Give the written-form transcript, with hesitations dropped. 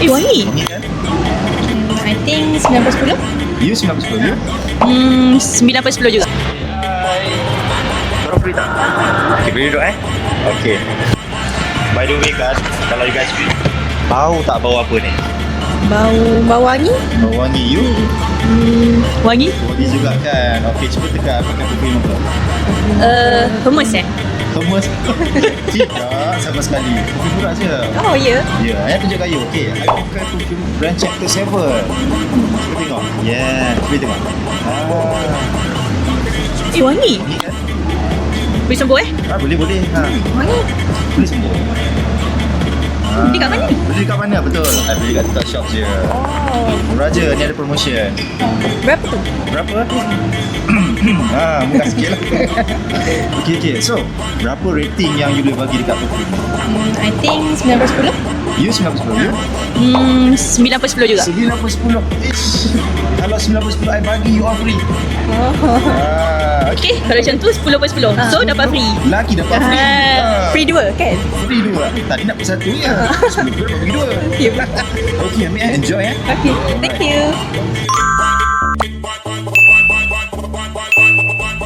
Wangi. Wangi kan? I think 9/10. You 9/10 you? 9/10 juga. Korang free tak? Okay, boleh duduk Okay. By the way kan, kalau you guys bau tak bau apa ni? Bau wangi. Bau wangi you? Wangi? Wangi juga kan? Okay, cuba tekan pakai perfume apa? Hummus Hummus? Tidak, sama sekali. Perfume murah je. Oh ya. Ya, saya tunjuk kayu. Okay, I pakai perfume brand Chapter 7. Cuba tengok. Yeah, cuba tengok. Wangi. Wangi kan? Boleh sembuh Boleh. Wangi. Boleh sembuh. Beli kat mana ni? Beli kat mana? Betul. I beli kat TikTok shop je. Murah je, ni ada promotion. Berapa tu? Berapa? Murah sikit lah. Okay. So, berapa rating yang you boleh bagi dekat perfume? I think 9/10. You 9/10 you? 9/10 juga. 9/10. Kalau 9/10 I bagi you all free. Okay, kalau macam tu 10/10. So dapat free. Laki dapat free. Free 2 kan? Free 2. Tadi nak beli satu ya. 10 dapat bagi 2. Okay. Okay, ambil enjoy Okay, thank you.